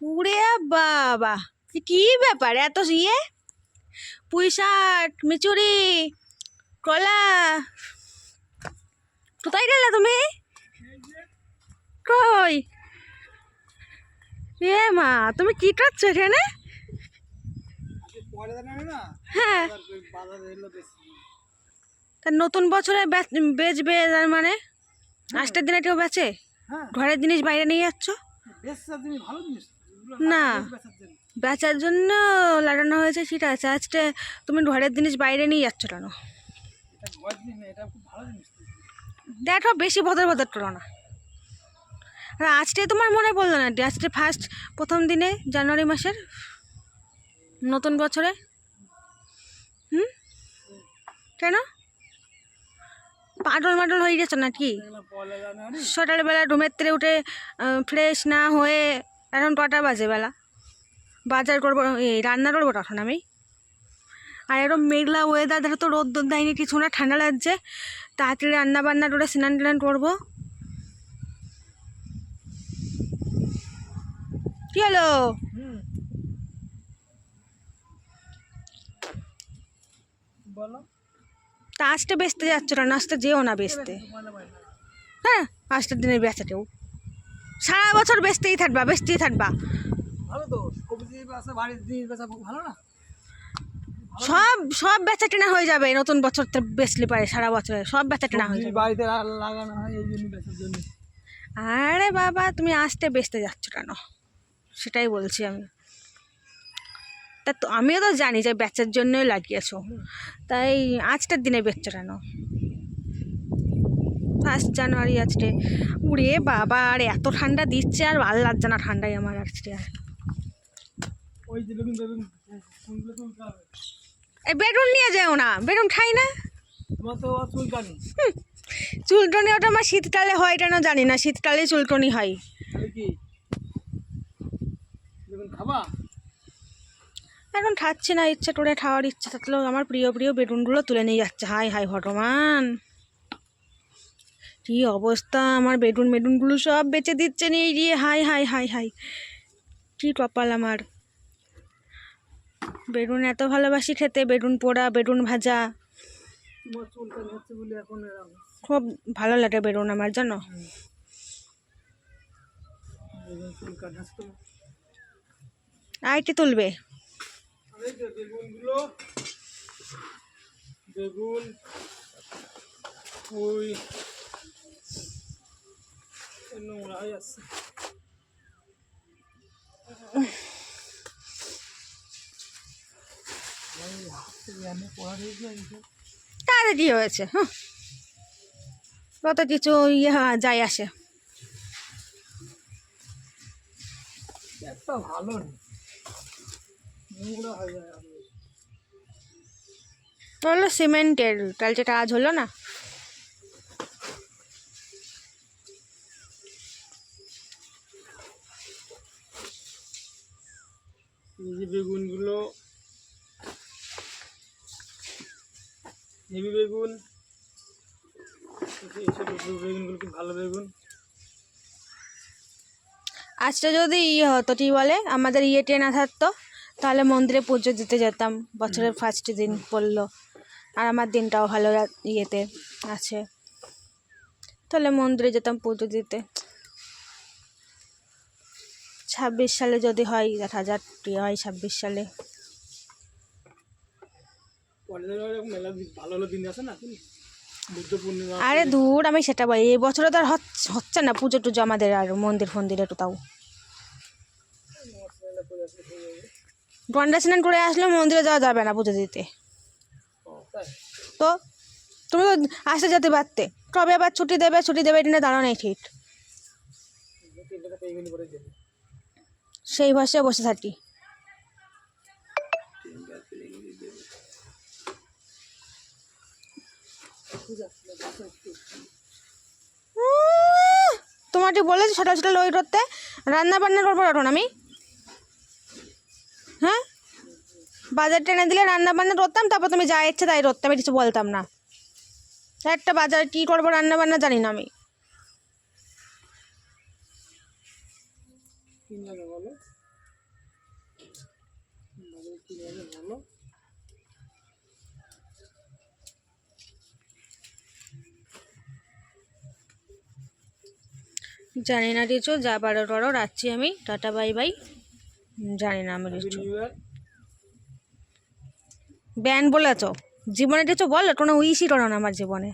উড়ে বাবা, কি ব্যাপার এত ইয়ে? পুঁই শাক, মিচুরি, কলা, কোথায় গেলে তুমি? কই এ মা, তুমি কি করছো এখানে? হ্যাঁ, তা নতুন বছরে বেচবে তার মানে? আজকের দিনে কেউ বেচে? ঘরের জিনিস বাইরে নিয়ে যাচ্ছ না? বেচার জন্য লাগানো হয়েছে, ঠিক আছে। আজকে তুমি ঘরের জিনিস বাইরে নিয়ে যাচ্ছ কেন? দেখো, বেশি ভদর ভদর করো না। আর আজকে তোমার মনে পড়লো না? আজকে প্রথম দিনে জানুয়ারি মাসের নতুন বছরে। কেন পাগল মাটল হয়ে গেছো নাকি? সকালবেলা রুমের থেকে উঠে ফ্রেশ না হয়ে এখন কটা বাজে বেলা? বাজার করবো, রান্না করবো তখন আমি। আর এরকম মেঘলা ওয়েদার, দেখো তো রোদ দেয়নি কিছু না, ঠান্ডা লাগছে। তাড়াতাড়ি রান্না বান্না করে স্নান টান করবো। কি হলো? তা আজকে বেচতে যাচ্ছ না? আজকে যেও না বেচতে। হ্যাঁ, আজকের দিনে বেচাতেও সারা বছর বেচতেই থাকবা, বেচতেই থাকবা। সব সব বেচা টেনা হয়ে যাবে নতুন বছর বেচলে পারে, সারা বছরে সব বেচা টেনা হয়ে যাবে। বাড়িতে লাগানো হয় এই জন্য বেচার জন্য। আরে বাবা, তুমি আসতে বেচতে যাচ্ছ কেন সেটাই বলছি আমি। তা তো আমিও তো জানি যে বেচার জন্যই লাগিয়েছো, তাই আজকের দিনে বেচছো কেন? 1 জানুয়ারি আজকে। উড়ে বাবা, আর এত ঠান্ডা দিচ্ছে, আর ভালো লাগছে না ঠান্ডায় আমার আজকে। আর ওই যে বেগুন বেগুন কোনগুলো তুলতে হবে? এই বেগুন নিয়ে যাও না, বেগুন খাই না। তোমার তো চুলকানি। চুলটনি ওটা আমার শীতকালে হয় কেন জানি না, শীতকালে চুলটনি হয়। তাহলে কি বেগুন খাবা? এখন খাচ্ছি না, ইচ্ছে করে খাওয়ার ইচ্ছা থাকলেও আমার প্রিয় প্রিয় বেগুনগুলো তুলে নিয়ে যাচ্ছে। হাই হাই ভগবান, কি অবস্থা! আমার বেগুনগুলো সব বেচে দিচ্ছে নিয়ে গিয়ে। হাই হাই হাই হাই, কি কপাল আমার। বেগুন এত ভালোবাসি খেতে, বেগুন পোড়া, বেগুন ভাজা, তোমার চুলকানি হচ্ছে বলে এখন এরকম। খুব ভালো লাগে বেগুন আমার, জানো। বেগুন চুলকানি হচ্ছে। আইটি তুলবে? বেগুনগুলো বেগুন ওই নোংরা হয়ে যাচ্ছে। তাহলে কি হয়েছে? হ্যাঁ, কত কিছু ইয়ে যায় আসে। একটা ভালো নেই, নোংরা হয়ে যায়। হলো সিমেন্টের, তাহলে যেটা আজ হলো না। এই যে বেগুনগুলো, হেভি বেগুন, এইসব বেগুনগুলো কি ভালো বেগুন? আজটা যদি ইয়ে হতো, কি বলে, আমাদের ইয়েটে না থাকতো, তাহলে মন্দিরে পুজো দিতে যেতাম। বছরের ফার্স্ট দিন পড়লো, আর আমার দিনটাও ভালো ইয়েতে আছে, তাহলে মন্দিরে যেতাম পুজো দিতে। 26 সালে যদি হয়, দেখা যাক কি হয় 26 সালে। ভালো ভালো দিন আছে না, বুদ্ধ পূর্ণিমা। আরে দূর, আমি সেটা বলি, এই বছরে তো আর হচ্ছে না পুজো টুজো আমাদের, আর মন্দির ফন্দিরে তো তাও গন্ডা স্নান করে আসলে মন্দিরে যাওয়া যাবে না পুজো দিতে। তো তুমি তো আসতে যেতে পারতে, কবে আবার ছুটি দেবে এটা দাঁড়ানো নেই ঠিক। সেই ভাষায় বসে থাকি। তোমাকে বলেছি সকাল সকাল ওই করতে, রান্না বান্না করবো এখন আমি। হ্যাঁ, বাজার টেনে দিলে রান্না বান্না করতাম, তারপর তুমি যা ইচ্ছে তাই করতে, আমি কিছু বলতাম না। একটা বাজার কী করবো রান্না বান্না জানি না আমি। ভালো জানি না রিচু, যা পারো করো, রাখছি আমি, টাটা বাই বাই। জানি না আমি happy Richu new year ban বলেছ জীবনে রিচু, বল কোনো উইশই করো না আমার জীবনে।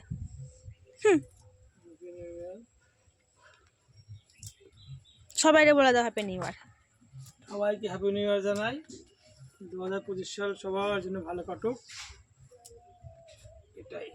হ্যাপি নিউ ইয়ার সবাইরে বলে দাও হ্যাপি নিউ ইয়ার। সবাইকে হ্যাপি নিউ ইয়ার জানাই। 2025 সাল সবার জন্য ভালো কাটুক, এটাই।